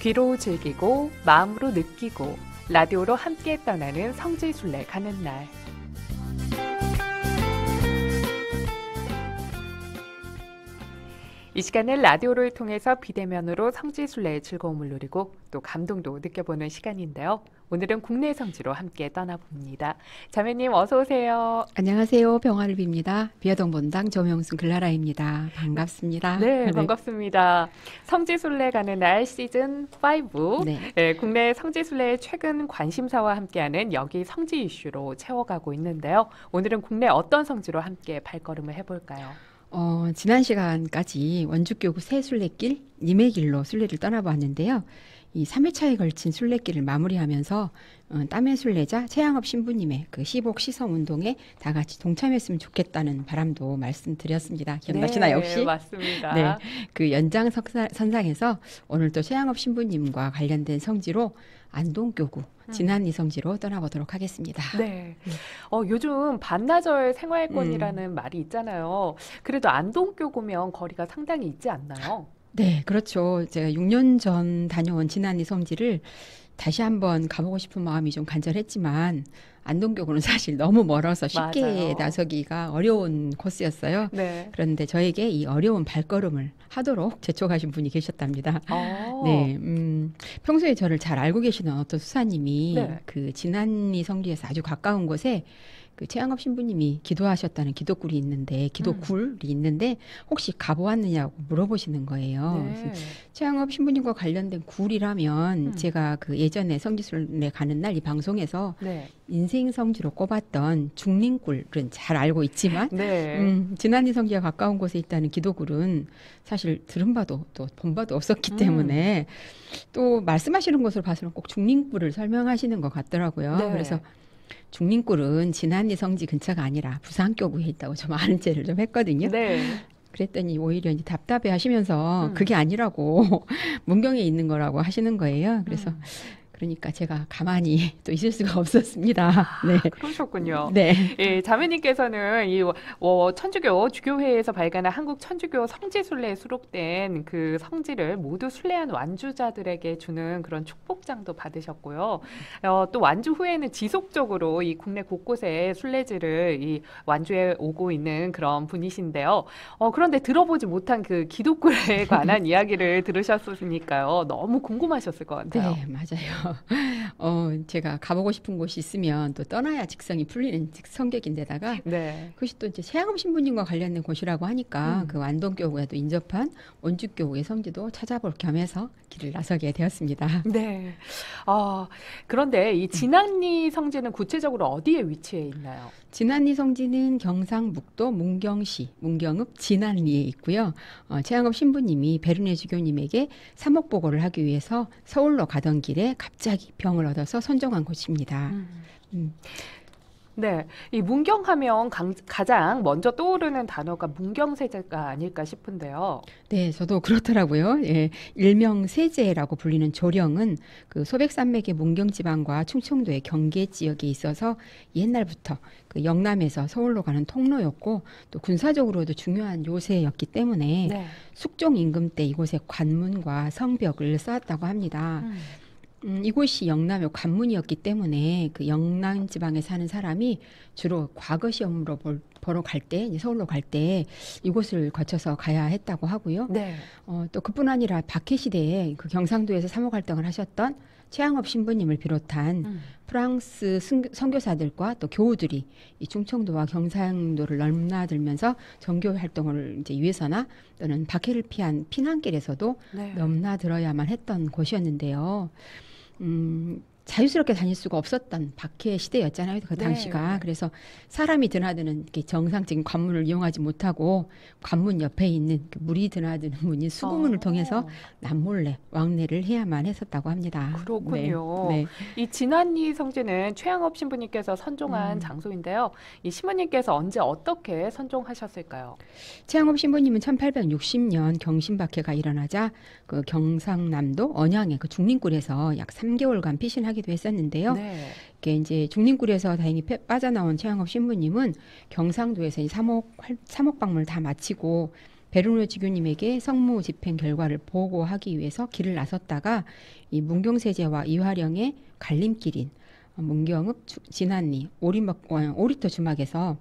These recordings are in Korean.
귀로 즐기고 마음으로 느끼고 라디오로 함께 떠나는 성지순례 가는 날. 이 시간은 라디오를 통해서 비대면으로 성지순례의 즐거움을 누리고 또 감동도 느껴보는 시간인데요. 오늘은 국내 성지로 함께 떠나봅니다. 자매님 어서 오세요. 안녕하세요. 병화를 빕니다. 비어동 본당 조명순 글라라입니다. 반갑습니다. 네, 반갑습니다. 성지순례 가는 날 시즌 5. 네, 국내 성지순례의 최근 관심사와 함께하는 여기 성지 이슈로 채워가고 있는데요. 오늘은 국내 어떤 성지로 함께 발걸음을 해볼까요? 지난 시간까지 원주교구 새 순례길, 님의길로 순례를 떠나보았는데요. 이 3회차에 걸친 순례길을 마무리하면서 땀의 순례자 최양업 신부님의 그 시복 시성 운동에 다 같이 동참했으면 좋겠다는 바람도 말씀드렸습니다. 기억나시나요 혹시? 네, 맞습니다. 네, 그 연장선상에서 오늘 또 최양업 신부님과 관련된 성지로 안동교구 진안리 성지로 떠나보도록 하겠습니다. 네. 요즘 반나절 생활권이라는 말이 있잖아요. 그래도 안동교구면 거리가 상당히 있지 않나요? 네, 그렇죠. 제가 6년 전 다녀온 진안리 성지를 다시 한번 가보고 싶은 마음이 좀 간절했지만 안동교구는 사실 너무 멀어서 쉽게 맞아요. 나서기가 어려운 코스였어요. 네. 그런데 저에게 이 어려운 발걸음을 하도록 제촉하신 분이 계셨답니다. 네, 평소에 저를 잘 알고 계시는 어떤 수사님이 네. 그 진안리 성지에서 아주 가까운 곳에 그 최양업 신부님이 기도하셨다는 기도굴이 있는데 혹시 가보았느냐고 물어보시는 거예요. 네. 최양업 신부님과 관련된 굴이라면 제가 그 예전에 성지순례 가는 날 이 방송에서 네. 인생 성지로 꼽았던 중림굴은 잘 알고 있지만 네. 진안리 성지가 가까운 곳에 있다는 기도굴은 사실 들은 바도 또 본 바도 없었기 때문에 또 말씀하시는 것으로 봐서는 꼭 중림굴을 설명하시는 것 같더라고요. 네. 그래서 중림굴은 진안리 성지 근처가 아니라 부산교구에 있다고 좀 아는 체를 좀 했거든요. 네. 그랬더니 오히려 이제 답답해 하시면서 그게 아니라고 문경에 있는 거라고 하시는 거예요. 그래서 그러니까 제가 가만히 또 있을 수가 없었습니다. 네. 그러셨군요. 네. 예, 자매님께서는 이 천주교 주교회에서 발간한 한국 천주교 성지순례에 수록된 그 성지를 모두 순례한 완주자들에게 주는 그런 축복장도 받으셨고요. 또 완주 후에는 지속적으로 이 국내 곳곳에 순례지를 이 완주해 오고 있는 그런 분이신데요. 그런데 들어보지 못한 그 기독교에 관한 이야기를 들으셨으니까요. 너무 궁금하셨을 것 같아요. 네, 맞아요. 제가 가보고 싶은 곳이 있으면 또 떠나야 직성이 풀리는 성격인데다가 네. 그것이 또 이제 최양업 신부님과 관련된 곳이라고 하니까 그 안동교구에도 인접한 원주교구의 성지도 찾아볼 겸해서 길을 나서게 되었습니다. 네. 그런데 이 진안리 성지는 구체적으로 어디에 위치해 있나요? 진안리 성지는 경상북도 문경시 문경읍 진안리에 있고요. 최양업 신부님이 베르네 주교님에게 사목보고를 하기 위해서 서울로 가던 길에 갑자기 병을 얻어서 선정한 곳입니다. 네, 이 문경하면 가장 먼저 떠오르는 단어가 문경세제가 아닐까 싶은데요. 네, 저도 그렇더라고요. 예, 일명 세제라고 불리는 조령은 그 소백산맥의 문경지방과 충청도의 경계 지역에 있어서 옛날부터 그 영남에서 서울로 가는 통로였고 또 군사적으로도 중요한 요새였기 때문에 네. 숙종 임금 때 이곳에 관문과 성벽을 쌓았다고 합니다. 이곳이 영남의 관문이었기 때문에 그 영남 지방에 사는 사람이 주로 과거 시험으로 보러 갈 때, 이제 서울로 갈 때 이곳을 거쳐서 가야 했다고 하고요. 네. 또 그뿐 아니라 박해 시대에 그 경상도에서 사목 활동을 하셨던 최양업 신부님을 비롯한 프랑스 선교사들과 또 교우들이 이 충청도와 경상도를 넘나들면서 정교 활동을 이제 위해서나 또는 박해를 피한 피난길에서도 네. 넘나들어야만 했던 곳이었는데요. 자유스럽게 다닐 수가 없었던 박해 시대였잖아요. 그 당시가. 네. 그래서 사람이 드나드는 이렇게 정상적인 관문을 이용하지 못하고 관문 옆에 있는 그 물이 드나드는 문인 수구문을 통해서 남몰래 왕래를 해야만 했었다고 합니다. 그렇군요. 네. 이 진안리 성지는 최양업 신부님께서 선종한 장소인데요. 이 신부님께서 언제 어떻게 선종하셨을까요? 최양업 신부님은 1860년 경신박해가 일어나자 그 경상남도 언양의 그 중림굴에서 약 3개월간 피신하기도 했었는데요. 네. 이게 이제 중림굴에서 다행히 빠져나온 최양업 신부님은 경상도에서 이 사목 방문을 다 마치고 베르노 지교님에게 성무 집행 결과를 보고하기 위해서 길을 나섰다가 이 문경세제와 이화령의 갈림길인 문경읍 진안리 오리터 주막에서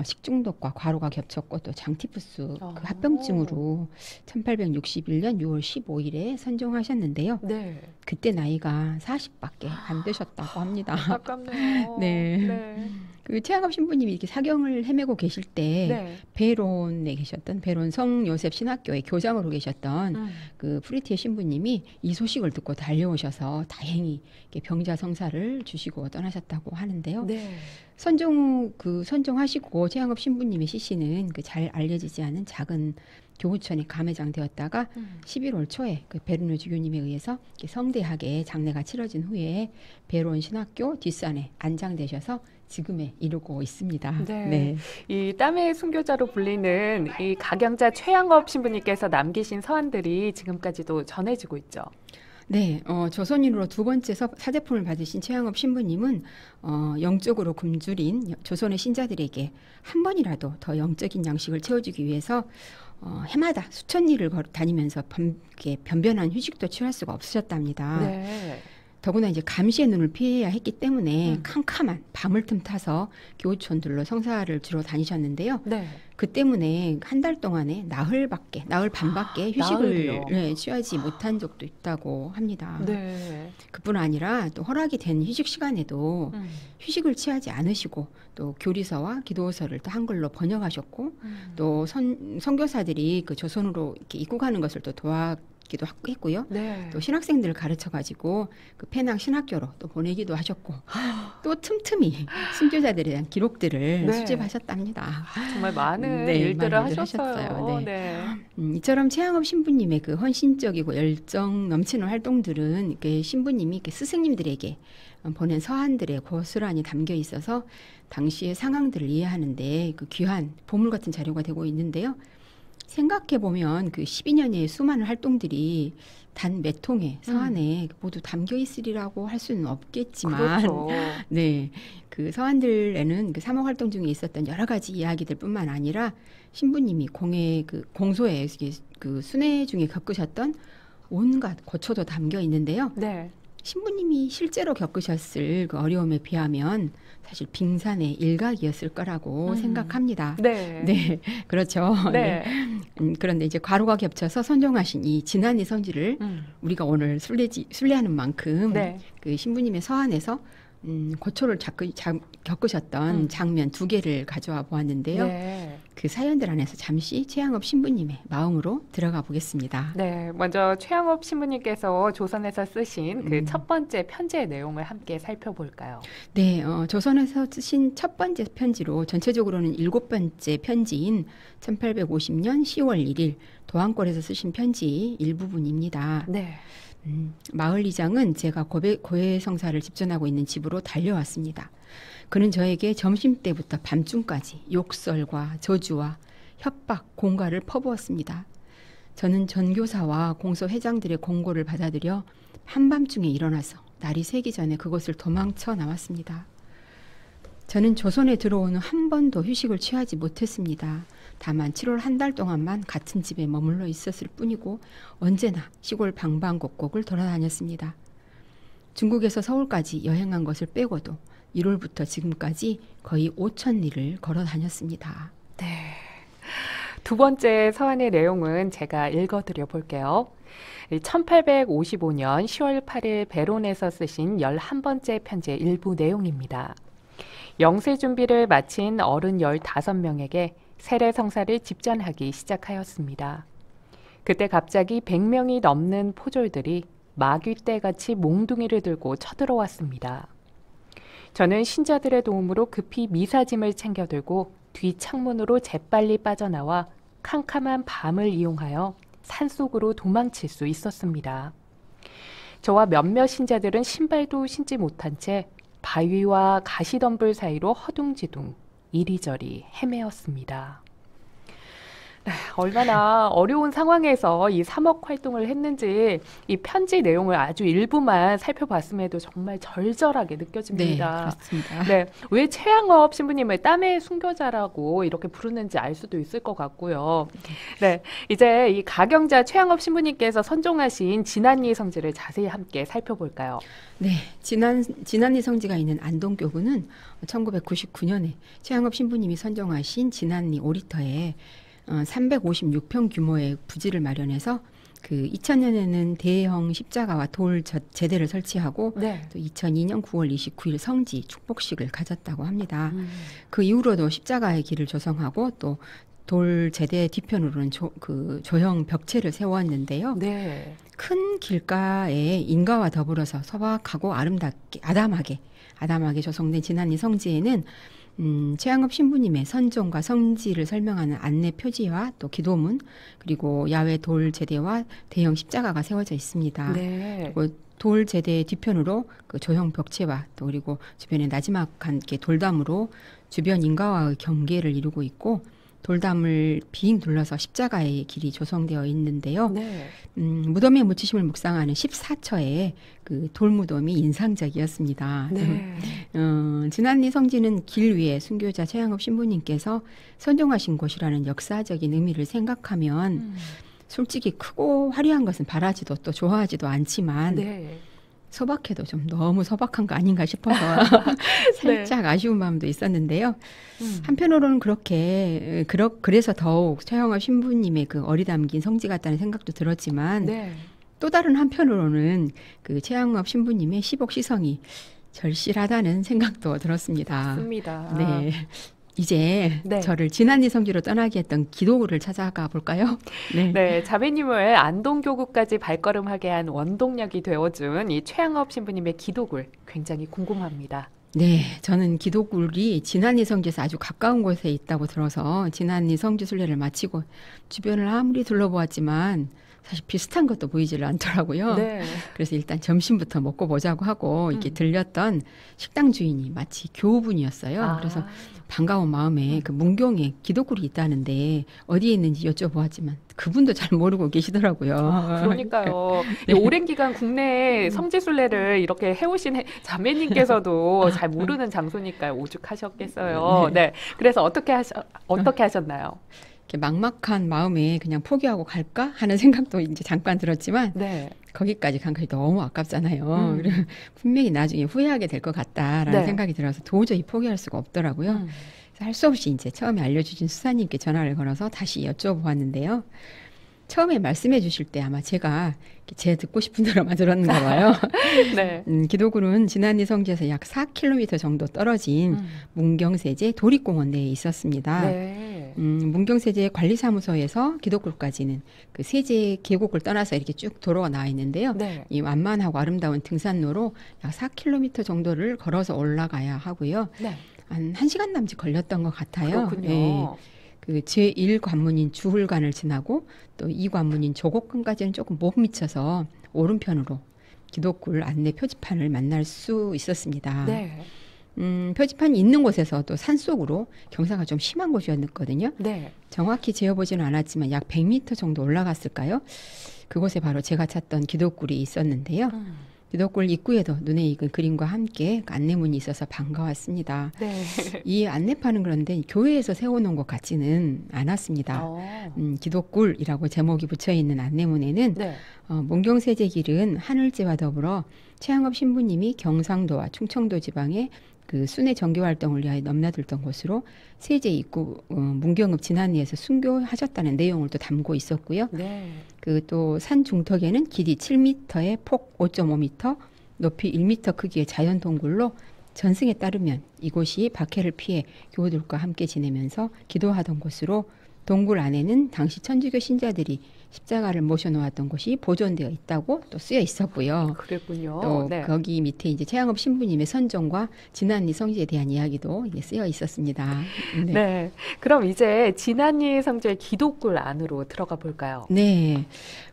식중독과 과로가 겹쳤고 또 장티푸스 그 합병증으로 1861년 6월 15일에 선종하셨는데요. 네. 그때 나이가 40밖에 안 되셨다고 합니다. 아깝네요. 네. 네. 그 최양업 신부님이 이렇게 사경을 헤매고 계실 때 네. 베론에 계셨던 베론 성요셉 신학교의 교장으로 계셨던 그 프리티의 신부님이 이 소식을 듣고 달려오셔서 다행히 이렇게 병자 성사를 주시고 떠나셨다고 하는데요. 네. 선종하시고 최양업 신부님의 시신은 그 잘 알려지지 않은 작은 교구천에 감회장되었다가 11월 초에 그 베르노 주교님에 의해서 이렇게 성대하게 장례가 치러진 후에 베론 신학교 뒷산에 안장되셔서 지금에 이르고 있습니다. 네. 이 땀의 순교자로 불리는 이 각양자 최양업 신부님께서 남기신 서한들이 지금까지도 전해지고 있죠. 네, 조선인으로 두 번째 사제품을 받으신 최양업 신부님은 영적으로 굶주린 조선의 신자들에게 한 번이라도 더 영적인 양식을 채워주기 위해서 해마다 수천 리를 다니면서 변변한 휴식도 취할 수가 없으셨답니다. 네. 더구나 이제 감시의 눈을 피해야 했기 때문에 캄캄한 밤을 틈타서 교우촌들로 성사를 주로 다니셨는데요. 네. 그 때문에 한 달 동안에 나흘 반밖에 휴식을 취하지 못한 적도 있다고 합니다. 네. 그뿐 아니라 또 허락이 된 휴식 시간에도 휴식을 취하지 않으시고 또 교리서와 기도서를 또 한글로 번역하셨고 또 선교사들이 그 조선으로 이렇게 입국하는 것을 또 도와기도 했고요. 네. 또 신학생들을 가르쳐가지고 그 페낭 신학교로 또 보내기도 하셨고 또 틈틈이 순교자들에 대한 기록들을 네. 수집하셨답니다. 정말 많은 네, 일들을 많은 일을 하셨어요. 하셨어요. 네. 이처럼 최양업 신부님의 그 헌신적이고 열정 넘치는 활동들은 이렇게 신부님이 이렇게 스승님들에게 보낸 서한들에 고스란히 담겨 있어서 당시의 상황들을 이해하는데 그 귀한 보물 같은 자료가 되고 있는데요. 생각해 보면 그 12년의 수많은 활동들이 단 몇 통의 서한에 모두 담겨 있으리라고 할 수는 없겠지만, 그렇죠. 네, 그 서한들에는 그 사목 활동 중에 있었던 여러 가지 이야기들뿐만 아니라 신부님이 공소에 그 순회 중에 겪으셨던 온갖 고초도 담겨 있는데요. 네. 신부님이 실제로 겪으셨을 그 어려움에 비하면 사실 빙산의 일각이었을 거라고 생각합니다. 네. 네, 그렇죠. 네. 그런데 이제 과로가 겹쳐서 선종하신 이 진안리 성지를 우리가 오늘 순례하는 만큼 네. 그 신부님의 서한에서 고초를 겪으셨던 장면 두 개를 가져와 보았는데요. 네. 그 사연들 안에서 잠시 최양업 신부님의 마음으로 들어가 보겠습니다. 네, 먼저 최양업 신부님께서 조선에서 쓰신 그 첫 번째 편지의 내용을 함께 살펴볼까요? 네, 조선에서 쓰신 첫 번째 편지로 전체적으로는 7번째 편지인 1850년 10월 1일 도안골에서 쓰신 편지 일부분입니다. 네. 마을 이장은 제가 고해 성사를 집전하고 있는 집으로 달려왔습니다. 그는 저에게 점심때부터 밤중까지 욕설과 저주와 협박, 공갈을 퍼부었습니다. 저는 전교사와 공소 회장들의 공고를 받아들여 한밤중에 일어나서 날이 새기 전에 그곳을 도망쳐 나왔습니다. 저는 조선에 들어오는 한 번도 휴식을 취하지 못했습니다. 다만 7월 한 달 동안만 같은 집에 머물러 있었을 뿐이고 언제나 시골 방방곡곡을 돌아다녔습니다. 중국에서 서울까지 여행한 것을 빼고도 1월부터 지금까지 거의 5,000리를 걸어 다녔습니다. 네. 두 번째 서한의 내용은 제가 읽어드려 볼게요. 1855년 10월 8일 베론에서 쓰신 11번째 편지의 일부 내용입니다. 영세 준비를 마친 어른 15명에게 세례 성사를 집전하기 시작하였습니다. 그때 갑자기 100명이 넘는 포졸들이 마귀떼같이 몽둥이를 들고 쳐들어왔습니다. 저는 신자들의 도움으로 급히 미사짐을 챙겨 들고 뒤 창문으로 재빨리 빠져나와 캄캄한 밤을 이용하여 산속으로 도망칠 수 있었습니다. 저와 몇몇 신자들은 신발도 신지 못한 채 바위와 가시덤불 사이로 허둥지둥 이리저리 헤매었습니다. 얼마나 어려운 상황에서 이 3억 활동을 했는지 이 편지 내용을 아주 일부만 살펴봤음에도 정말 절절하게 네, 느껴집니다. 그렇습니다. 네, 왜 최양업 신부님을 땀의 순교자라고 이렇게 부르는지 알 수도 있을 것 같고요. 네, 이제 이 가경자 최양업 신부님께서 선종하신 진안리 성지를 자세히 함께 살펴볼까요? 네, 진안리 성지가 있는 안동교구는 1999년에 최양업 신부님이 선정하신 진안리 5리터에 356평 규모의 부지를 마련해서 그 2000년에는 대형 십자가와 돌 제대를 설치하고 네. 또 2002년 9월 29일 성지 축복식을 가졌다고 합니다. 그 이후로도 십자가의 길을 조성하고 또 돌 제대 뒤편으로는 조형 벽체를 세웠는데요. 네. 큰 길가에 인가와 더불어서 소박하고 아담하게 조성된 진안리 성지에는 최양업 신부님의 선종과 성지를 설명하는 안내 표지와 또 기도문 그리고 야외 돌 제대와 대형 십자가가 세워져 있습니다. 네. 그리고 돌 제대 뒤편으로 그 조형 벽체와 또 그리고 주변에 나지막한 게 돌담으로 주변 인가와의 경계를 이루고 있고 돌담을 빙 둘러서 십자가의 길이 조성되어 있는데요. 네. 무덤에 묻히심을 묵상하는 14처의 그 돌무덤이 인상적이었습니다. 네. 진안리 성지는 길 위에 순교자 최양업 신부님께서 선종하신 곳이라는 역사적인 의미를 생각하면 솔직히 크고 화려한 것은 바라지도 또 좋아하지도 않지만 네. 소박해도 좀 너무 소박한 거 아닌가 싶어서 살짝 아쉬운 마음도 있었는데요. 한편으로는 그래서 더욱 최양업 신부님의 그 어리담긴 성지 같다는 생각도 들었지만 네. 또 다른 한편으로는 그 최양업 신부님의 시복 시성이 절실하다는 생각도 들었습니다. 맞습니다. 네. 이제 네. 저를 진안리 성지로 떠나게 했던 기도를 찾아가 볼까요? 네. 네, 자매님을 안동교구까지 발걸음하게 한 원동력이 되어준 이 최양업 신부님의 기도글 굉장히 궁금합니다. 네, 저는 기도굴이 진안리 성지에서 아주 가까운 곳에 있다고 들어서 진안리 성지 순례를 마치고 주변을 아무리 둘러보았지만 사실 비슷한 것도 보이질 않더라고요. 네. 그래서 일단 점심부터 먹고 보자고 하고 이렇게 들렸던 식당 주인이 마치 교우분이었어요. 그래서 반가운 마음에 그 문경에 기도굴이 있다는데 어디에 있는지 여쭤보았지만 그분도 잘 모르고 계시더라고요. 그러니까요. 이 오랜 기간 국내에 성지순례를 이렇게 해오신 자매님께서도 잘 모르는 장소니까 오죽하셨겠어요. 네. 그래서 어떻게 하셨나요? 이렇게 막막한 마음에 그냥 포기하고 갈까 하는 생각도 이제 잠깐 들었지만 네. 거기까지 간 것이 너무 아깝잖아요. 그리고 분명히 나중에 후회하게 될 것 같다라는 네. 생각이 들어서 도저히 포기할 수가 없더라고요. 그래서 할 수 없이 이제 처음에 알려주신 수사님께 전화를 걸어서 다시 여쭤보았는데요. 처음에 말씀해 주실 때 아마 제가 제 듣고 싶은 대로만 들었는가 봐요. 네. 기도굴은 진안리 성지에서 약 4km 정도 떨어진 문경세제 도립공원 내에 있었습니다. 네. 문경세제 관리사무소에서 기도굴까지는 그 세제 계곡을 떠나서 이렇게 쭉 도로가 나와 있는데요. 네. 이 완만하고 아름다운 등산로로 약 4km 정도를 걸어서 올라가야 하고요. 네. 한 1시간 남짓 걸렸던 것 같아요. 그렇군요. 예. 그 제1관문인 주hul관을 지나고 또 2관문인 조곡관까지는 조금 못 미쳐서 오른편으로 기도굴 안내 표지판을 만날 수 있었습니다. 네. 표지판이 있는 곳에서도 산속으로 경사가 좀 심한 곳이었거든요. 네. 정확히 재어보지는 않았지만 약 100m 정도 올라갔을까요? 그곳에 바로 제가 찾던 기도굴이 있었는데요. 기도굴 입구에도 눈에 익은 그림과 함께 안내문이 있어서 반가웠습니다. 네. 이 안내판은 그런데 교회에서 세워놓은 것 같지는 않았습니다. 기도굴이라고 제목이 붙여있는 안내문에는 네. 문경세제길은 하늘제와 더불어 최양업 신부님이 경상도와 충청도 지방에 그 순회 정교 활동을 위하여 넘나들던 곳으로 세제 입구 문경읍 진안리에서 순교하셨다는 내용을 또 담고 있었고요. 네. 그 또 산 중턱에는 길이 7m에 폭 5.5m, 높이 1m 크기의 자연 동굴로 전승에 따르면 이곳이 박해를 피해 교우들과 함께 지내면서 기도하던 곳으로 동굴 안에는 당시 천주교 신자들이 십자가를 모셔놓았던 곳이 보존되어 있다고 또 쓰여 있었고요. 그랬군요. 또 네. 거기 밑에 이제 최양업 신부님의 선정과 진안리 성지에 대한 이야기도 이게 쓰여 있었습니다. 네. 네. 그럼 이제 진안리 성지의 기도굴 안으로 들어가 볼까요? 네.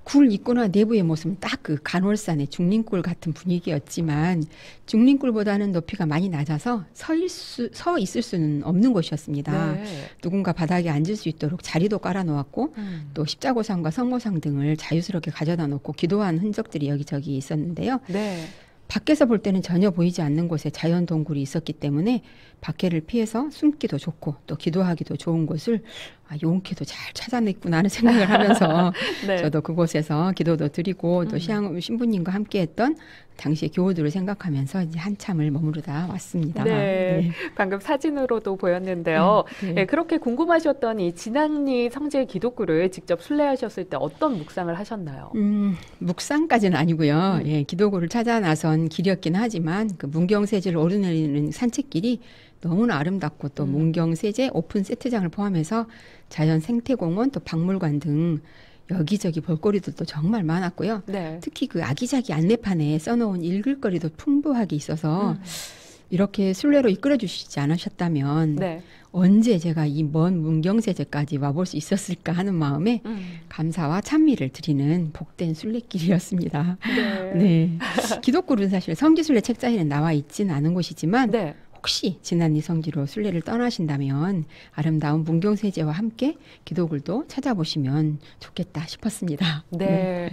굴 입구나 내부의 모습은 딱 그 간월산의 중림굴 같은 분위기였지만 중림굴보다는 높이가 많이 낮아서 서 있을 수는 없는 곳이었습니다. 네. 누군가 바닥에 앉을 수 있도록 자리도 깔아 놓았고 또 십자고상과 성모상 등을 자유스럽게 가져다 놓고 기도한 흔적들이 여기저기 있었는데요. 네. 밖에서 볼 때는 전혀 보이지 않는 곳에 자연 동굴이 있었기 때문에 밖에를 피해서 숨기도 좋고 또 기도하기도 좋은 곳을 용케도 잘 찾아냈구나 하는 생각을 하면서 네. 저도 그곳에서 기도도 드리고 또 신부님과 함께했던 당시의 교우들을 생각하면서 이제 한참을 머무르다 왔습니다. 네. 방금 사진으로도 보였는데요. 네. 네, 그렇게 궁금하셨던 이 진안리 성지의 기독구를 직접 순례하셨을 때 어떤 묵상을 하셨나요? 묵상까지는 아니고요. 예, 기도구를 찾아 나선 길이었긴 하지만 그 문경세제를 오르내리는 산책길이 너무나 아름답고 또 문경세제 오픈 세트장을 포함해서 자연 생태공원 또 박물관 등 여기저기 볼거리들도 정말 많았고요. 네. 특히 그 아기자기 안내판에 써놓은 읽을거리도 풍부하게 있어서 이렇게 순례로 이끌어 주시지 않으셨다면 네. 언제 제가 이 먼 문경세제까지 와볼 수 있었을까 하는 마음에 감사와 찬미를 드리는 복된 순례길이었습니다. 네. 네. 기독구는 사실 성지순례 책자에는 나와 있지는 않은 곳이지만 네. 혹시 진안리 성지로 순례를 떠나신다면 아름다운 문경세제와 함께 기도굴도 찾아보시면 좋겠다 싶었습니다. 네.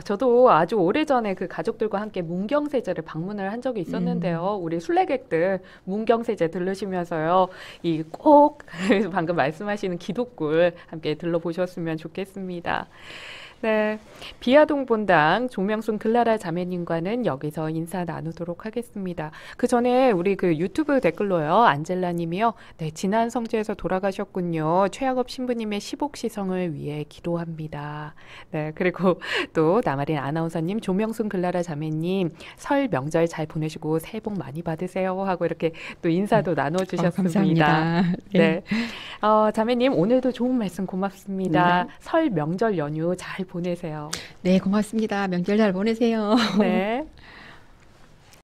저도 아주 오래전에 그 가족들과 함께 문경세제를 방문을 한 적이 있었는데요. 우리 순례객들 문경세제 들르시면서요. 이 꼭 방금 말씀하시는 기독굴 함께 들러보셨으면 좋겠습니다. 네. 비아동 본당 조명순 글라라 자매님과는 여기서 인사 나누도록 하겠습니다. 그 전에 우리 그 유튜브 댓글로요. 안젤라 님이요. 네, 지난 성지에서 돌아가셨군요. 최학업 신부님의 시복시성을 위해 기도합니다. 네, 그리고 또 나마린 아나운서님, 조명순 글라라 자매님, 설 명절 잘 보내시고 새해 복 많이 받으세요 하고 이렇게 또 인사도 나눠주셨습니다. 감사합니다. 네. 자매님, 오늘도 좋은 말씀 고맙습니다. 네. 설 명절 연휴 잘 보내세요. 네, 고맙습니다. 명절 잘 보내세요. 네.